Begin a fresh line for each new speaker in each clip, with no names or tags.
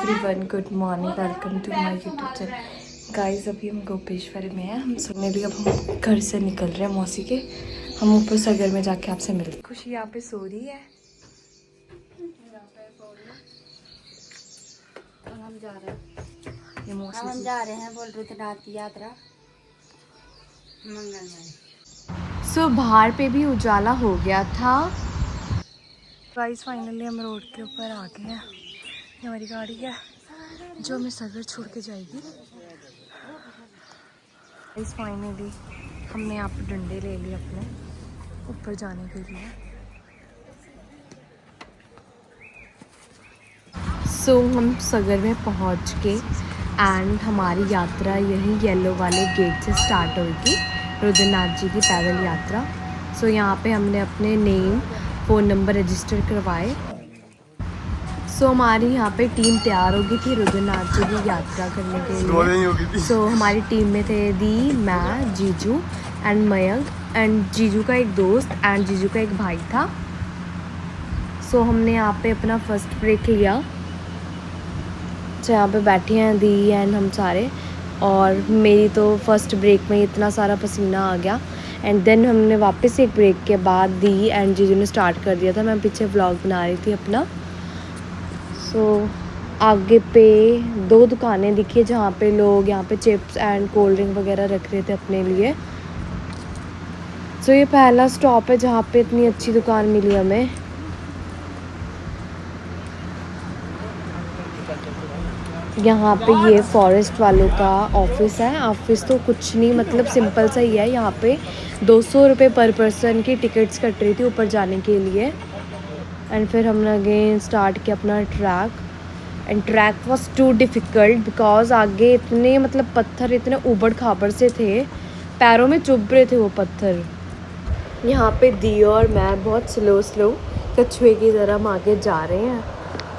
Everyone, good morning, welcome to my YouTube channel. Guys अभी हम गोपेश्वर में हैं। हम सुनने भी अब हम घर से निकल रहे हैं मौसी के। हम ऊपर सगर में जाके आपसे मिलते। खुशी यहाँ पे सो रही है
और हम जा रहे हैं।
ये मौसी
हम जा रहे हैं, बोल रहे थे रात की यात्रा मंगलमय।
सो बाहर पे भी उजाला हो गया था। गाइस फाइनली हम रोड के ऊपर आ गए हैं। ये हमारी गाड़ी है जो हमें सगर छोड़ के जाएगी। गाइस फाइनली हमने यहाँ पे डंडे ले लिए अपने ऊपर जाने के लिए। सो हम सगर में पहुँच के एंड हमारी यात्रा यही येलो वाले गेट से स्टार्ट होगी, रुद्रनाथ जी की पैदल यात्रा। सो यहाँ पे हमने अपने नेम फ़ोन नंबर रजिस्टर करवाए। सो हमारी यहाँ पे टीम तैयार हो गई थी रुद्रनाथ जी की यात्रा करने के लिए। सो हमारी टीम में थे दी, मैं, जीजू एंड मयंक एंड जीजू का एक दोस्त एंड जीजू का एक भाई था। सो हमने यहाँ पे अपना फर्स्ट ब्रेक लिया। तो यहाँ पे बैठे हैं दी एंड हम सारे, और मेरी तो फर्स्ट ब्रेक में इतना सारा पसीना आ गया। एंड देन हमने वापस एक ब्रेक के बाद दी एंड जीजू ने स्टार्ट कर दिया था। मैं पीछे व्लॉग बना रही थी अपना। सो आगे पे दो दुकानें दिखी जहाँ पे लोग यहाँ पे चिप्स एंड कोल्ड ड्रिंक वगैरह रख रहे थे अपने लिए। सो ये पहला स्टॉप है जहाँ पे इतनी अच्छी दुकान मिली हमें। यहाँ पे ये फॉरेस्ट वालों का ऑफिस है। ऑफिस तो कुछ नहीं, मतलब सिंपल सा ही है। यहाँ पे 200 रुपये पर पर्सन की टिकट्स कट रही थी ऊपर जाने के लिए। एंड फिर हमने अगेन स्टार्ट किया अपना track. And track was too difficult because आगे इतने मतलब पत्थर इतने ऊबड़ खाबड़ से थे, पैरों में चुभ रहे थे वो पत्थर। यहाँ पे दी और मैं बहुत स्लो कछुए की तरह हम आगे जा रहे हैं।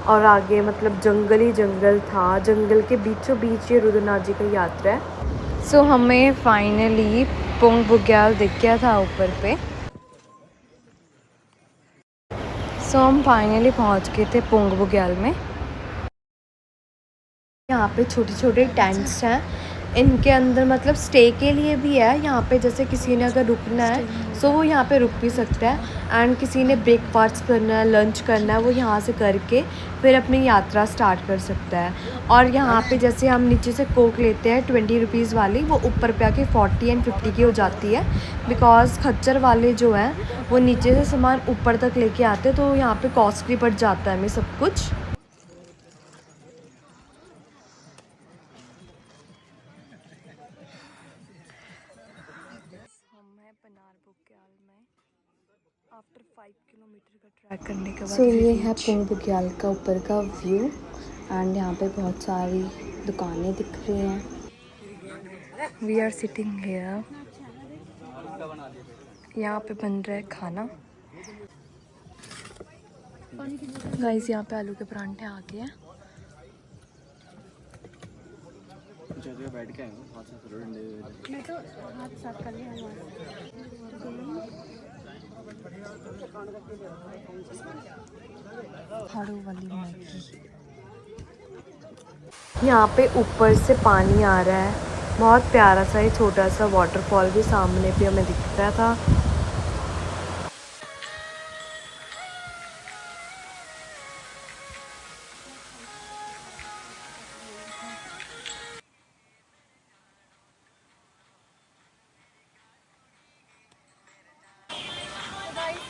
और आगे मतलब जंगल ही जंगल था, जंगल के बीचों बीच ये रुद्रनाथ जी की यात्रा है। सो हमें फाइनली पोंग बुग्याल दिख गया था ऊपर पे। सो हम फाइनली पहुँच गए थे पोंग बुग्याल में। यहाँ पे छोटे छोटे टेंट्स हैं, इनके अंदर मतलब स्टे के लिए भी है। यहाँ पे जैसे किसी ने अगर रुकना है सो वो यहाँ पे रुक भी सकता है। एंड किसी ने ब्रेकफास्ट करना है, लंच करना है, वो यहाँ से करके फिर अपनी यात्रा स्टार्ट कर सकता है। और यहाँ पे जैसे हम नीचे से कोक लेते हैं 20 रुपीज़ वाली, वो ऊपर पे आके 40 एंड 50 की हो जाती है। बिकॉज खच्चर वाले जो हैं वो नीचे से सामान ऊपर तक लेके आते हैं, तो यहाँ पर कॉस्टली पड़ जाता है हमें सब कुछ। आफ्टर 5 किलोमीटर का ट्रैक करने के बाद ये है पोंग बुग्याल का ऊपर का व्यू। एंड यहाँ पे बहुत सारी दुकानें दिख रही हैं। We are sitting here. यहाँ पे बन रहा है खाना। गाइस यहाँ पे आलू के परांठे आ गए हैं।
बैठ के मैं तो हाथ साफ कर लिया।
हाड़ू वाली मैगी। यहाँ पे ऊपर से पानी आ रहा है, बहुत प्यारा सा। ये छोटा सा वाटरफॉल भी सामने भी हमें दिख रहा था।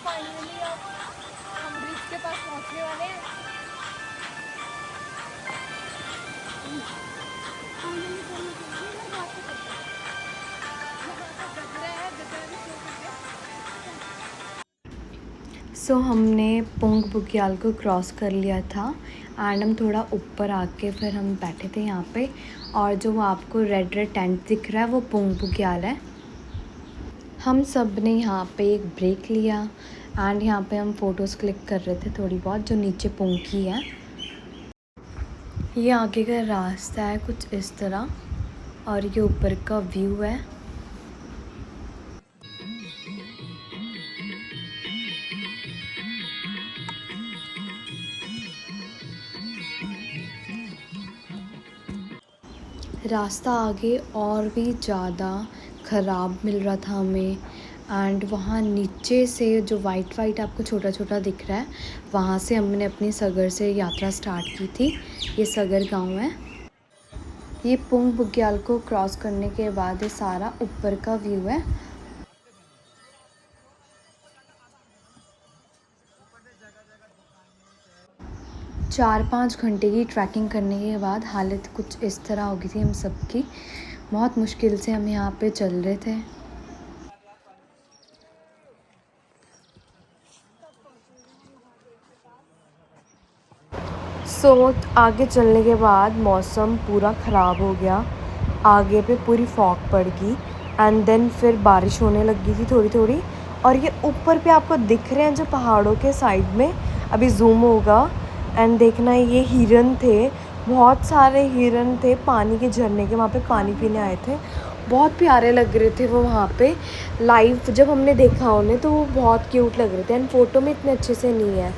फाइनली अब हम ब्रिज के पास पहुँचने वाले हैं। सो हमने पोंग बुग्याल को क्रॉस कर लिया था। एंड हम थोड़ा ऊपर आके फिर हम बैठे थे यहाँ पे। और जो आपको रेड रेड टेंट दिख रहा है वो पोंग बुग्याल है। हम सब ने यहाँ पे एक ब्रेक लिया एंड यहाँ पे हम फ़ोटोज़ क्लिक कर रहे थे थोड़ी बहुत, जो नीचे पोंग की है। ये आगे का रास्ता है कुछ इस तरह, और ये ऊपर का व्यू है। रास्ता आगे और भी ज़्यादा ख़राब मिल रहा था हमें। एंड वहाँ नीचे से जो वाइट वाइट आपको छोटा छोटा दिख रहा है, वहाँ से हमने अपनी सगर से यात्रा स्टार्ट की थी। ये सगर गांव है। ये पुंग बुग्याल को क्रॉस करने के बाद ये सारा ऊपर का व्यू है। 4-5 घंटे की ट्रैकिंग करने के बाद हालत कुछ इस तरह हो गई थी हम सबकी। बहुत मुश्किल से हम यहाँ पे चल रहे थे। आगे चलने के बाद मौसम पूरा ख़राब हो गया। आगे पे पूरी फॉग पड़ गई एंड देन फिर बारिश होने लगी थी थोड़ी थोड़ी। और ये ऊपर पे आपको दिख रहे हैं जो पहाड़ों के साइड में, अभी जूम होगा एंड देखना, ये हिरन थे, बहुत सारे हिरन थे पानी के झरने के, वहाँ पे पानी पीने आए थे। बहुत प्यारे लग रहे थे वो वहाँ पे। लाइव जब हमने देखा उन्हें तो वो बहुत क्यूट लग रहे थे एंड फ़ोटो में इतने अच्छे से नहीं है।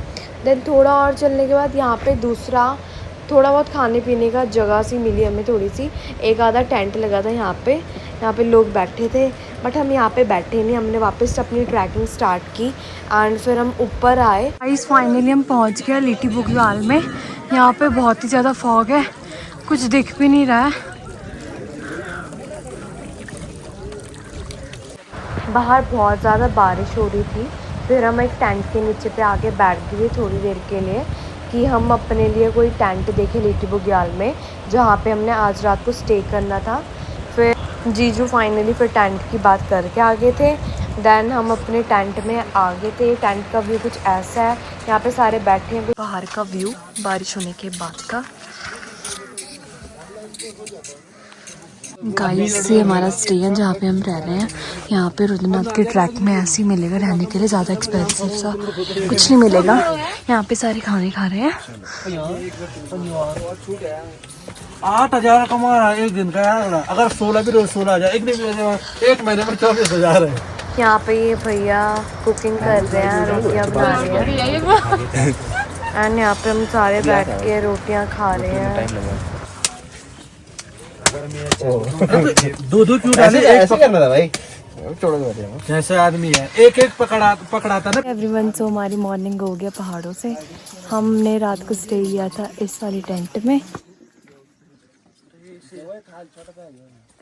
देन थोड़ा और चलने के बाद यहाँ पे दूसरा थोड़ा बहुत खाने पीने का जगह सी मिली हमें थोड़ी सी। एक आधा टेंट लगा था यहाँ पे लोग बैठे थे, बट हम यहाँ पे बैठे नहीं, हमने वापस अपनी ट्रैकिंग स्टार्ट की एंड फिर हम ऊपर आए। गाइस फाइनली हम पहुँच गए लिटी बुग्याल में। यहाँ पे बहुत ही ज़्यादा फॉग है, कुछ दिख भी नहीं रहा है। बाहर बहुत ज़्यादा बारिश हो रही थी। फिर हम एक टेंट के नीचे पे आके बैठ गए थोड़ी देर के लिए कि हम अपने लिए कोई टेंट देखें लिटी बुग्याल में, जहाँ पे हमने आज रात को स्टे करना था। फिर जीजू फाइनली फिर टेंट की बात करके आ गए थे। देन हम अपने टेंट में आ गए थे। टेंट का व्यू कुछ ऐसा है, यहाँ पे सारे बैठे हैं। बाहर का व्यू बारिश होने के बाद का। गाइस ये हमारा स्टे है जहाँ पे हम रह रहे हैं। यहाँ पे रुद्रनाथ के ट्रैक में ऐसे ही मिलेगा रहने के लिए, ज़्यादा एक्सपेंसिव सा कुछ नहीं मिलेगा। यहाँ पे सारे खाने खा रहे हैं।
8,000 कमा रहा है एक दिन का यार। अगर 16 भी रोज 16 हजार, एक दिन एक महीने में 24,000 है।
यहाँ पे ये भैया कुकिंग कर रहे हैं, रोटियाँ बना रहे हैं एंड यहाँ पे हम सारे बैठ के रोटियाँ खा रहे हैं।
दो क्यों डाले? एक
करना था भाई,
जैसे आदमी है एक एक पकड़ाता ना।
एवरीवन, सो हमारी मॉर्निंग हो गया पहाड़ों से। हमने रात को स्टे किया था इस वाली टेंट में।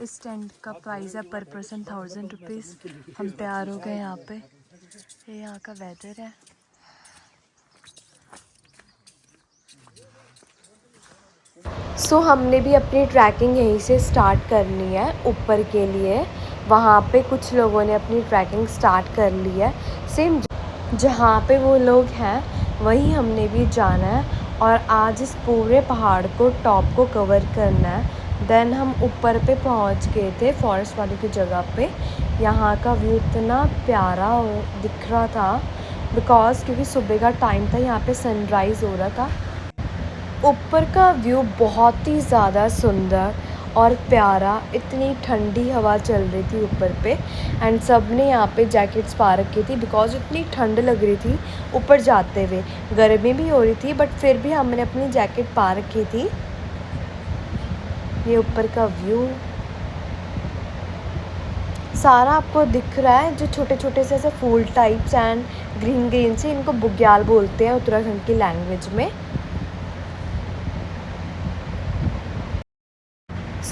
इस टेंट का प्राइस है पर पर्सन 1000 रुपीज़। हम तैयार हो गए यहाँ पे। ये यहाँ का वेदर है। हमने भी अपनी ट्रैकिंग यहीं से स्टार्ट करनी है ऊपर के लिए। वहाँ पे कुछ लोगों ने अपनी ट्रैकिंग स्टार्ट कर ली है। सेम जहाँ पे वो लोग हैं वहीं हमने भी जाना है और आज इस पूरे पहाड़ को टॉप को कवर करना है। देन हम ऊपर पे पहुँच गए थे फॉरेस्ट वाली की जगह पे। यहाँ का व्यू इतना प्यारा दिख रहा था बिकॉज़ क्योंकि सुबह का टाइम था, यहाँ पे सनराइज़ हो रहा था। ऊपर का व्यू बहुत ही ज़्यादा सुंदर और प्यारा। इतनी ठंडी हवा चल रही थी ऊपर पे एंड सब ने यहाँ पे जैकेट्स पा रखी थी बिकॉज़ इतनी ठंड लग रही थी ऊपर जाते हुए। गर्मी भी हो रही थी बट फिर भी हमने अपनी जैकेट पा रखी थी। ये ऊपर का व्यू सारा आपको दिख रहा है। जो छोटे छोटे से ऐसे फूल टाइप्स एंड ग्रीन ग्रीन से, इनको बुग्याल बोलते हैं उत्तराखंड की लैंग्वेज में।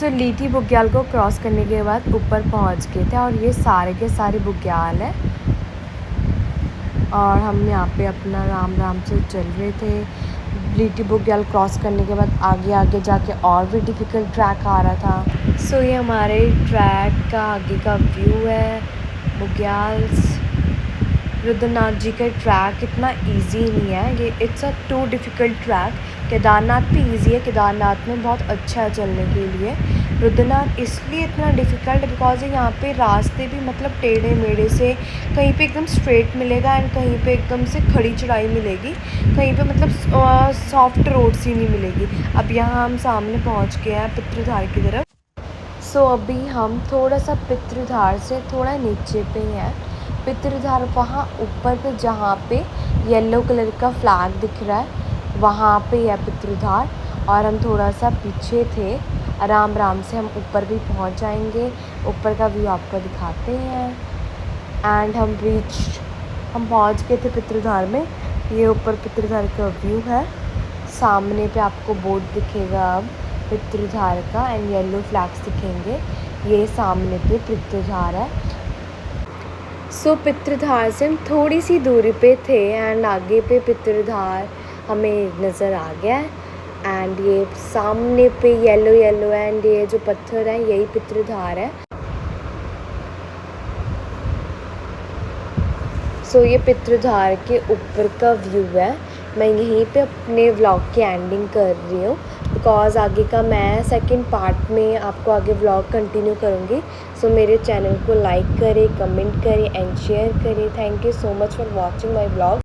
लिटी बुग्याल को क्रॉस करने के बाद ऊपर पहुंच गए थे और ये सारे के सारे बुग्याल है और हम यहाँ पे अपना राम राम से चल रहे थे। लिटी बुग्याल क्रॉस करने के बाद आगे आगे जाके और भी डिफ़िकल्ट ट्रैक आ रहा था। ये हमारे ट्रैक का आगे का व्यू है। बुग्याल्स रुद्रनाथ जी का ट्रैक इतना इजी नहीं है, ये it's a too difficult track. Kedarnath भी इजी है, केदारनाथ में बहुत अच्छा है चलने के लिए। रुद्रनाथ इसलिए इतना डिफ़िकल्ट बिकॉज़ यहाँ पे रास्ते भी मतलब टेढ़े मेढ़े से, कहीं पे एकदम स्ट्रेट मिलेगा एंड कहीं पे एकदम से खड़ी चढ़ाई मिलेगी, कहीं पे मतलब सॉफ्ट रोड सी नहीं मिलेगी। अब यहाँ हम सामने पहुँच गए हैं पितृधार की तरफ। अभी हम थोड़ा सा पितृधार से थोड़ा नीचे पे हैं। पितृधार वहाँ ऊपर पे जहाँ पे येलो कलर का फ्लैग दिख रहा है, वहाँ पे है पितृधार। और हम थोड़ा सा पीछे थे। आराम आराम से हम ऊपर भी पहुंच जाएंगे, ऊपर का व्यू आपको दिखाते हैं। एंड हम पहुंच गए थे पितृधार में। ये ऊपर पितृधार का व्यू है, सामने पे आपको बोर्ड दिखेगा अब पितृधार का, एंड येलो फ्लैग्स दिखेंगे। ये सामने पे पितृधार है। सो पितृधार से हम थोड़ी सी दूरी पे थे एंड आगे पे पितृधार हमें नज़र आ गया है। एंड ये सामने पे येलो एंड ये जो पत्थर है यही पितृधार है। सो ये पितृधार के ऊपर का व्यू है। मैं यहीं पे अपने व्लॉग की एंडिंग कर रही हूँ, बिकॉज़ आगे का मैं सेकंड पार्ट में आपको आगे व्लॉग कंटिन्यू करूँगी। सो मेरे चैनल को लाइक करें, कमेंट करें एंड शेयर करें। Thank you so much for watching my vlog.